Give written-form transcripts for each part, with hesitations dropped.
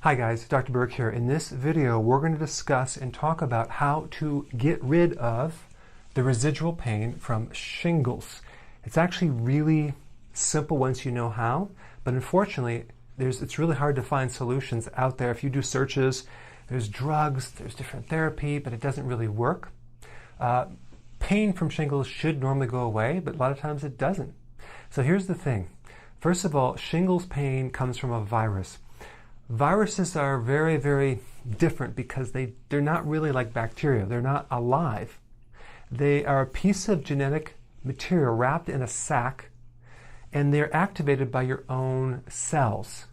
Hi guys, Dr. Berg here. In this video, we're going to discuss and talk about how to get rid of the residual pain from shingles. It's actually really simple once you know how, but unfortunately, it's really hard to find solutions out there. If you do searches, there's drugs, there's different therapy, but it doesn't really work. Pain from shingles should normally go away, but a lot of times it doesn't. So here's the thing. First of all, shingles pain comes from a virus. Viruses are very, very different because they're not really like bacteria. They're not alive. They are a piece of genetic material wrapped in a sac, and they're activated by your own cells.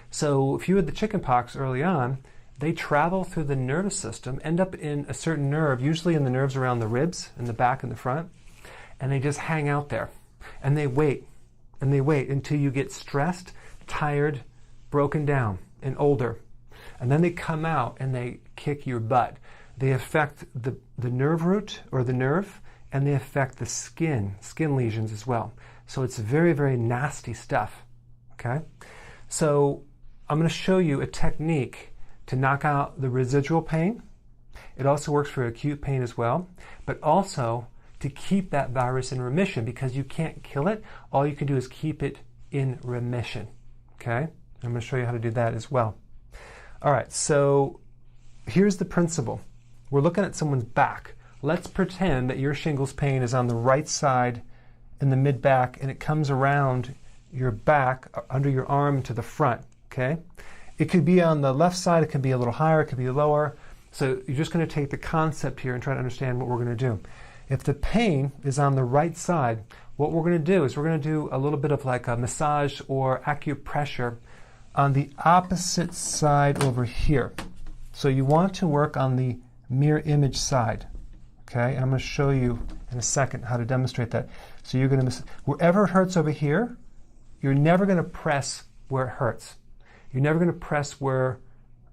So if you had the chickenpox early on, they travel through the nervous system, end up in a certain nerve, usually in the nerves around the ribs, in the back and the front, and they just hang out there. And they wait, and they wait until you get stressed, tired, broken down, and older. And then they come out and they kick your butt. They affect the nerve root or the nerve, and they affect the skin lesions as well. So it's very, very nasty stuff, okay? So I'm going to show you a technique to knock out the residual pain. It also works for acute pain as well, but also to keep that virus in remission, because you can't kill it. All you can do is keep it in remission, okay? I'm going to show you how to do that as well. All right, so here's the principle. We're looking at someone's back. Let's pretend that your shingles pain is on the right side in the mid-back, and it comes around your back, under your arm to the front, okay? It could be on the left side, it could be a little higher, it could be lower. So you're just going to take the concept here and try to understand what we're going to do. If the pain is on the right side, what we're going to do is we're going to do a little bit of like a massage or acupressure on the opposite side over here. So you want to work on the mirror image side, okay? I'm going to show you in a second how to demonstrate that. So you're going to, wherever it hurts over here, you're never going to press where it hurts. You're never going to press where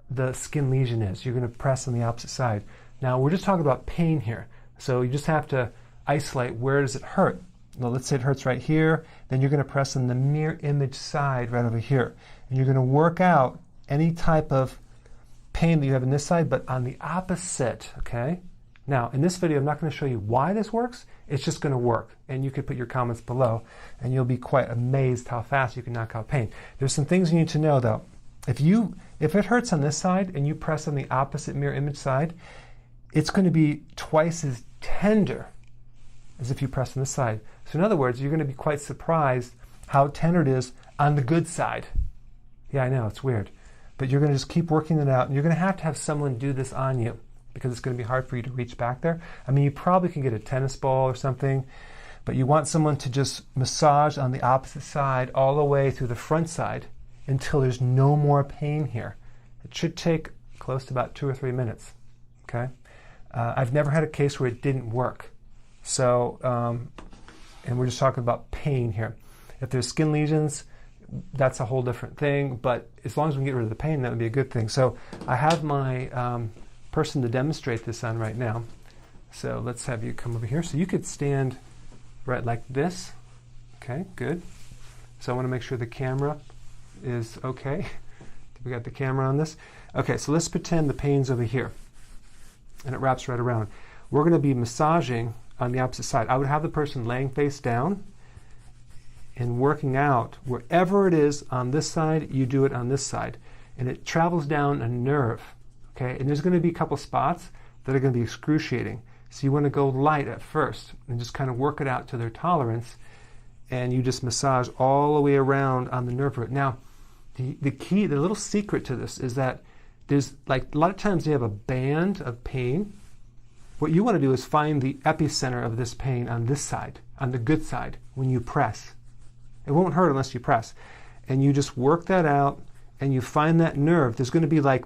the skin lesion is. You're going to press on the opposite side. Now, we're just talking about pain here. So you just have to isolate where does it hurt. Now, let's say it hurts right here. Then you're going to press on the mirror image side right over here. And you're going to work out any type of pain that you have in this side, but on the opposite, okay? Now, in this video, I'm not going to show you why this works. It's just going to work. And you can put your comments below, and you'll be quite amazed how fast you can knock out pain. There's some things you need to know, though. If it hurts on this side and you press on the opposite mirror image side, it's going to be twice as tender as if you press on this side. So in other words, you're going to be quite surprised how tender it is on the good side. Yeah, I know, it's weird. But you're going to just keep working it out, and you're going to have someone do this on you, because it's going to be hard for you to reach back there. I mean, you probably can get a tennis ball or something, but you want someone to just massage on the opposite side all the way through the front side until there's no more pain here. It should take close to about 2 or 3 minutes, okay? I've never had a case where it didn't work. So, and we're just talking about pain here. If there's skin lesions, that's a whole different thing, but as long as we can get rid of the pain, that would be a good thing. So I have my person to demonstrate this on right now. So let's have you come over here. So you could stand right like this. Okay, good. So I want to make sure the camera is okay. We got the camera on this. Okay, so let's pretend the pain's over here, and it wraps right around. We're going to be massaging on the opposite side. I would have the person laying face down and working out wherever it is on this side, you do it on this side. And it travels down a nerve, okay? And there's going to be a couple spots that are going to be excruciating. So you want to go light at first and just kind of work it out to their tolerance, and you just massage all the way around on the nerve root. Now, the key, the little secret to this is that there's, like, a lot of times you have a band of pain. What you want to do is find the epicenter of this pain on this side, on the good side, when you press. It won't hurt unless you press. And you just work that out, and you find that nerve. There's going to be, like,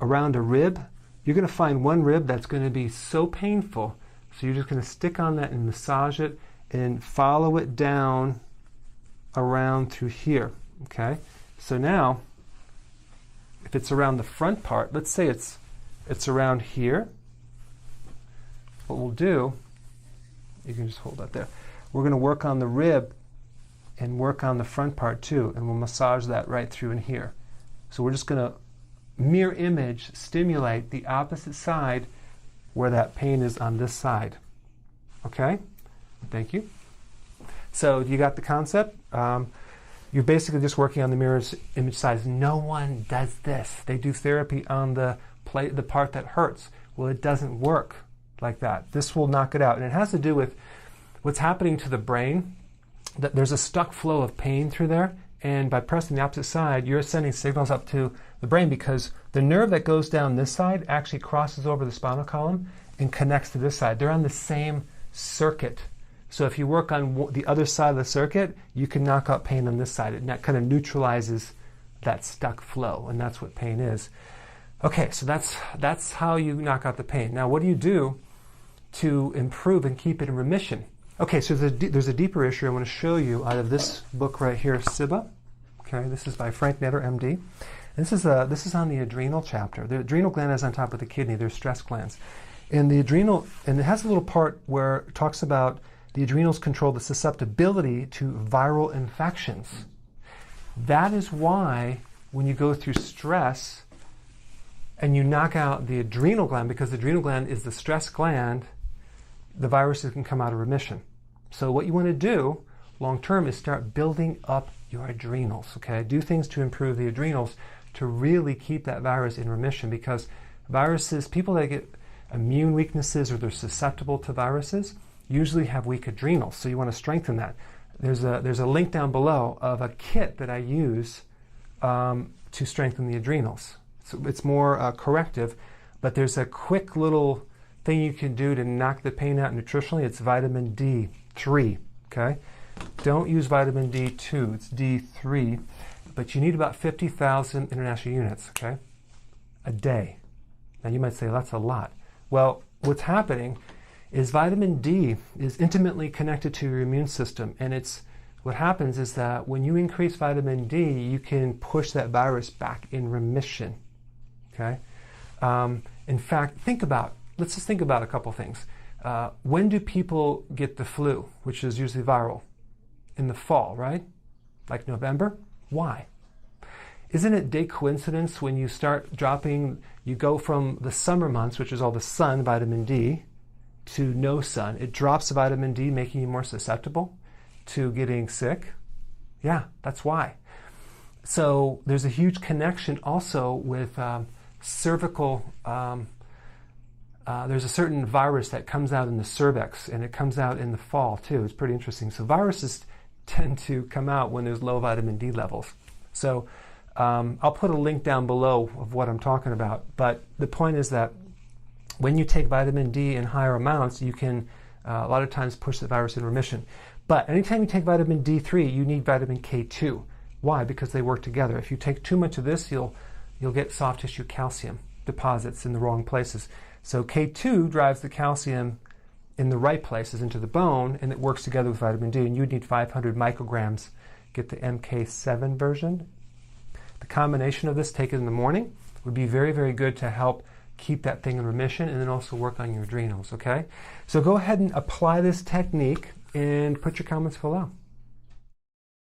around a rib. You're going to find one rib that's going to be so painful. So you're just going to stick on that and massage it and follow it down around through here, okay? So now, if it's around the front part, let's say it's around here, what we'll do, you can just hold that there. We're going to work on the rib and work on the front part too, and we'll massage that right through in here. So we're just going to mirror image stimulate the opposite side where that pain is on this side. Okay? Thank you. So you got the concept? You're basically just working on the mirror image size. No one does this. They do therapy on the part that hurts. Well, it doesn't work like that. This will knock it out. And it has to do with what's happening to the brain. That there's a stuck flow of pain through there. And by pressing the opposite side, you're sending signals up to the brain because the nerve that goes down this side actually crosses over the spinal column and connects to this side. They're on the same circuit. So if you work on the other side of the circuit, you can knock out pain on this side. It kind of neutralizes that stuck flow, and that's what pain is. Okay, so that's how you knock out the pain. Now, what do you do to improve and keep it in remission? Okay, so there's a deeper issue I want to show you out of this book right here, SIBA. Okay, this is by Frank Netter, MD. And this is on the adrenal chapter. The adrenal gland is on top of the kidney. They're stress glands. And the adrenal, and it has a little part where it talks about the adrenals control the susceptibility to viral infections. That is why when you go through stress and you knock out the adrenal gland, because the adrenal gland is the stress gland, the viruses can come out of remission. So what you want to do long term is start building up your adrenals, okay? Do things to improve the adrenals to really keep that virus in remission, because viruses, people that get immune weaknesses or they're susceptible to viruses, usually have weak adrenals, so you want to strengthen that. There's a link down below of a kit that I use to strengthen the adrenals. So it's more corrective, but there's a quick little thing you can do to knock the pain out nutritionally. It's vitamin D3, okay? Don't use vitamin D2, it's D3, but you need about 50,000 international units, okay, a day. Now you might say, that's a lot. Well, what's happening is vitamin D is intimately connected to your immune system, and what happens is that when you increase vitamin D, you can push that virus back in remission, okay? In fact, let's just think about a couple things. When do people get the flu, which is usually viral? In the fall, right? Like November? Why? Isn't it a coincidence when you start dropping, you go from the summer months, which is all the sun, vitamin D, to no sun. It drops the vitamin D, making you more susceptible to getting sick. Yeah, that's why. So there's a huge connection also with cervical, there's a certain virus that comes out in the cervix, and it comes out in the fall too. It's pretty interesting. So viruses tend to come out when there's low vitamin D levels. So I'll put a link down below of what I'm talking about. But the point is that when you take vitamin D in higher amounts, you can a lot of times push the virus in remission. But anytime you take vitamin D3, you need vitamin K2. Why? Because they work together. If you take too much of this, you'll get soft tissue calcium deposits in the wrong places. So K2 drives the calcium in the right places into the bone, and it works together with vitamin D, and you'd need 500 micrograms. Get the MK7 version. The combination of this taken in the morning would be very, very good to help keep that thing in remission, and then also work on your adrenals, okay? So go ahead and apply this technique and put your comments below.